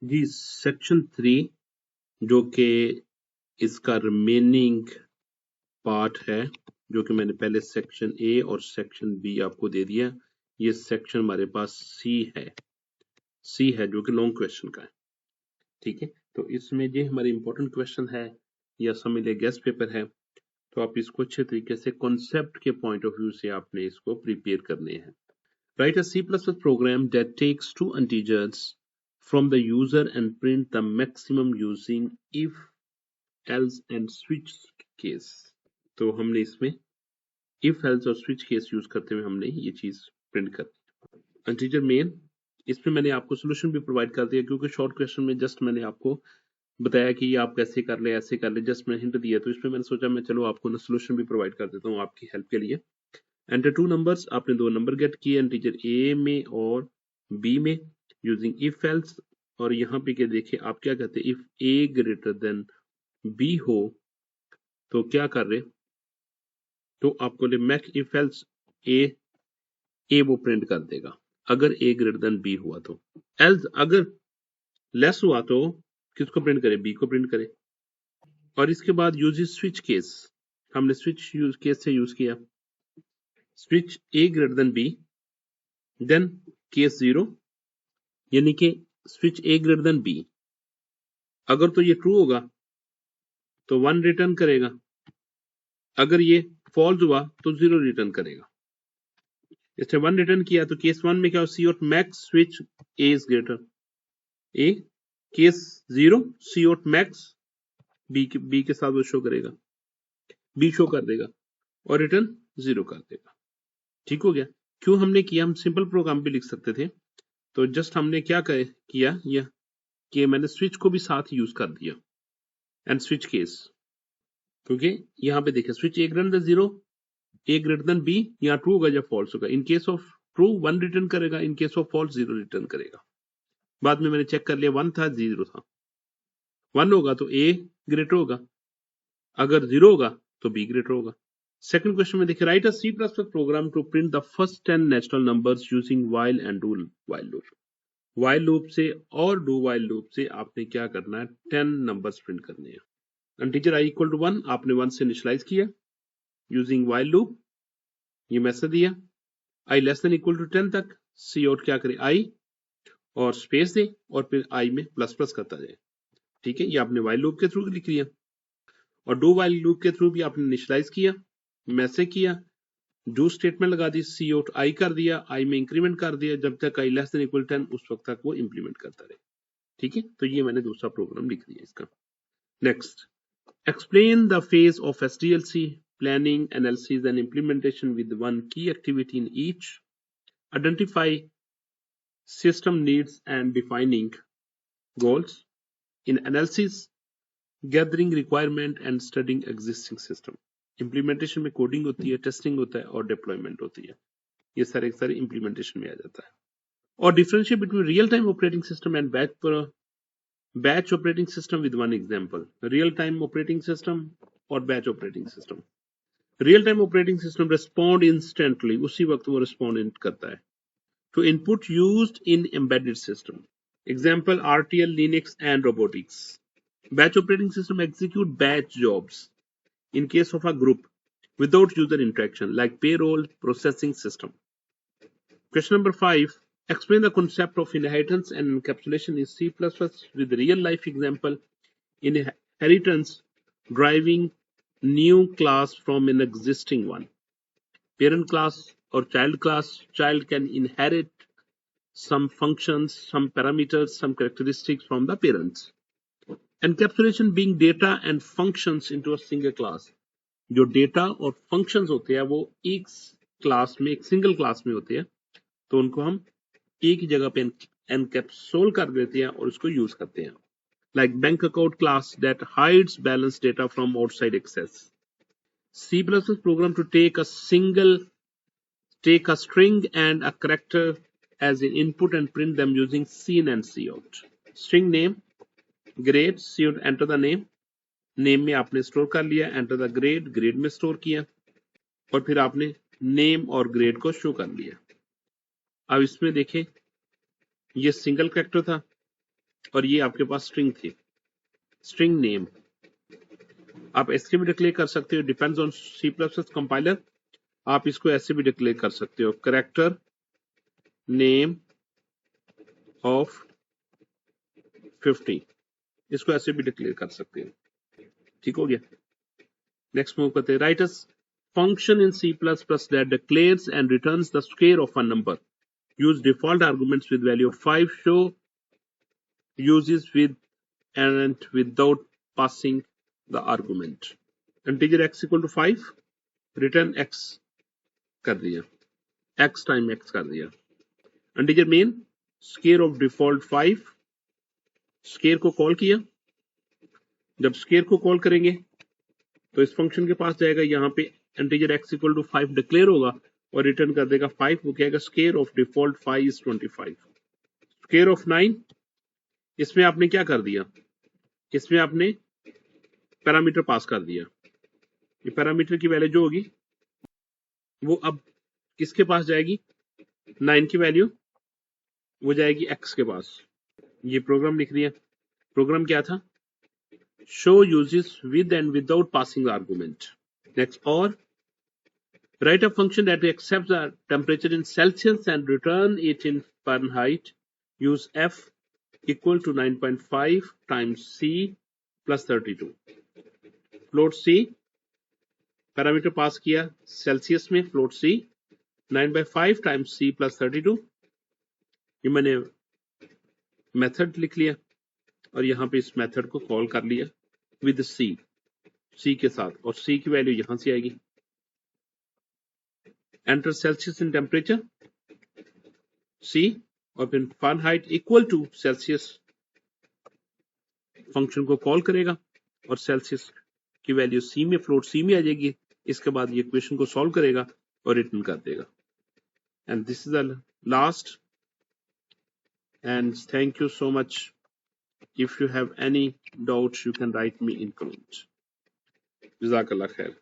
जी section 3 जो कि इसका रिमेनिंग पार्ट है, जो कि मैंने पहले सेक्शन ए और सेक्शन बी आपको दे दिया। ये सेक्शन हमारे पास सी है जो कि लॉन्ग क्वेश्चन का है। ठीक है, तो इसमें ये हमारे इंपॉर्टेंट क्वेश्चन है या समझ ले गेस्ट पेपर है, तो आप इसको अच्छे तरीके से कॉन्सेप्ट के पॉइंट ऑफ व्यू से आपने इसको प्रिपेयर करने हैं। Write a C++ program that takes two integers from the user and print the maximum using if, else and switch case। तो हमने इसमें if, else और switch case यूज करते हुए हमने ये चीज प्रिंट कर दी। इंटीजर मेन, इसमें मैंने आपको सोल्यूशन भी प्रोवाइड कर दिया, क्योंकि शॉर्ट क्वेश्चन में जस्ट मैंने आपको बताया कि आप कैसे कर ले, ऐसे कर ले, जस्ट मैंने हिंट दिया, तो इसमें मैंने सोचा मैं चलो आपको ना सोल्यूशन भी प्रोवाइड कर देता हूँ आपकी हेल्प के लिए। एंटर टू नंबर्स, आपने दो नंबर गेट किए इंटीजर ए में और बी में यूजिंग इफ एल्स। और यहाँ पे क्या देखिए आप क्या कहते हैं, if A greater than B हो तो क्या कर रहे, तो आपको मैक इफ एल्स ए वो प्रिंट कर देगा अगर ए ग्रेटर देन बी हुआ तो। एल्स अगर लेस हुआ तो किसको प्रिंट करे, बी को प्रिंट करे। और इसके बाद यूज स्विच केस, हमने स्विच यूज केस से यूज किया, switch A greater than B then case 0, यानी कि switch A greater than B, अगर तो ये ट्रू होगा तो 1 रिटर्न करेगा, अगर ये फॉल्स हुआ तो 0 रिटर्न करेगा। इससे 1 रिटर्न किया तो केस 1 में क्या हो, cout max switch A is greater A, case 0 cout max B के साथ वो शो करेगा, बी शो कर देगा और रिटर्न 0 कर देगा। ठीक हो गया। क्यों हमने किया, हम सिंपल प्रोग्राम भी लिख सकते थे, तो जस्ट हमने क्या किया यह कि मैंने स्विच को भी साथ यूज कर दिया एंड स्विच केस, क्योंकि यहाँ पे देखिए switch A greater than 0, A greater than B, यहाँ ट्रू होगा या फॉल्स होगा। In case of true 1 return करेगा, in case of false 0 return करेगा। बाद में मैंने चेक कर लिया 1 था 0 था, 1 होगा तो ए ग्रेटर होगा, अगर 0 होगा तो बी ग्रेटर होगा। सेकंड क्वेश्चन में देखिए, write a C++ program to print the first 10 natural numbers using while and do while loop. While loop से और डू व्हाइल लूप से आपने क्या करना है, 10 नंबर्स प्रिंट करने हैं। इंटीजर i इक्वल टू 1 आपने 1 से इनिशियलाइज किया यूजिंग व्हाइल लूप, ये मैसेज दिया i less than equal to 10 तक सी आउट क्या करे i और स्पेस दे और फिर i में प्लस प्लस करता जाए। ठीक है, ये आपने व्हाइल लूप के थ्रू लिख लिया। और डू व्हाइल लूप के थ्रू भी आपने इनिशियलाइज किया, मैसेज किया, डू स्टेटमेंट लगा दी, सी आउट i कर दिया, i में इंक्रीमेंट कर दिया, जब तक i लेस देन इक्वल 10 उस वक्त तक वो इंप्लीमेंट करता रहे। ठीक है, तो ये मैंने दूसरा प्रोग्राम लिख दिया इसका। Next, explain the phase of SDLC, planning, analysis and implementation with one key activity in each. Identify system needs and defining goals. In analysis, gathering requirement and studying existing system. Implementation में coding होती है, testing होता है और deployment होती है। ये सारे implementation में आ जाता है। और differentiate between real-time operating system and batch operating system with one example. Real-time operating system और batch operating system. Real time operating system respond instantly, उसी वक्त वो रिस्पॉन्ड करता है to input used in embedded system. Example RTL, Linux and robotics. Batch operating system execute batch jobs in case of a group without user interaction like payroll processing system. Question number 5, explain the concept of inheritance and encapsulation in C++ with real life example. Inheritance, driving new class from an existing one. Parent class or child class, child can inherit some functions, some parameters, some characteristics from the parents. Encapsulation being data and functions into a single class. जो data और functions होते हैं वो एक class में, एक single class में होते हैं, तो उनको हम एक ही जगह पे encapsulate कर देते हैं और उसको यूज करते हैं। Like bank account class that hides balance data from outside access. C++ program to take a string and a character as an input and print them using scene and cout. String name, grade, cout, enter the name, name में आपने store कर लिया, enter the grade, grade में store किया और फिर आपने name और grade को शो कर लिया। अब इसमें देखें ये सिंगल कैरेक्टर था, और ये आपके पास स्ट्रिंग थी, स्ट्रिंग नेम। आप ऐसे भी डिक्लेयर कर सकते हो, depends on C plus plus compiler. आप इसको ऐसे भी डिक्लेयर कर सकते हो, कैरेक्टर नेम ऑफ 50, इसको ऐसे भी डिक्लेयर कर सकते हो। ठीक हो गया। नेक्स्ट मूव करते हैं, right us function in C++ that declares and returns the square of a number. Use default arguments with value of 5. Show uses with and without passing the argument. Integer x equal to 5, return x कर दिया, x time x कर दिया। Integer main, square of default 5, square को call किया। जब square को call करेंगे तो इस फंक्शन के पास जाएगा, यहाँ पे integer x equal to 5 declare होगा और रिटर्न कर देगा 5। वो कहेगा square of default 5 is 25। Square of 9, इसमें आपने क्या कर दिया, इसमें आपने पैरामीटर पास कर दिया। ये पैरामीटर की वैल्यू जो होगी वो अब किसके पास जाएगी, 9 की वैल्यू वो जाएगी x के पास। ये प्रोग्राम लिख दिया। प्रोग्राम क्या था, show uses with and without passing argument. Next, और write a function that accepts the temperature in Celsius and return it in Fahrenheit. Use f equal to 9.5 times c plus 32. Float c, parameter pass किया Celsius में, float c 9/5 times c plus 32। ये मैंने method लिख लिया और यहाँ पे इस मेथड को कॉल कर लिया विद c के साथ, और c की वैल्यू यहाँ से आएगी। Enter Celsius in temperature c और फिर Fahrenheit equal to Celsius function को कॉल करेगा और सेल्सियस की वैल्यू c में, फ्लोट c में आ जाएगी। इसके बाद ये इक्वेशन को सॉल्व करेगा और रिटर्न कर देगा। And this is the last, and thank you so much. If you have any doubts you can write me in comment. जज़ाकल्लाह खैर।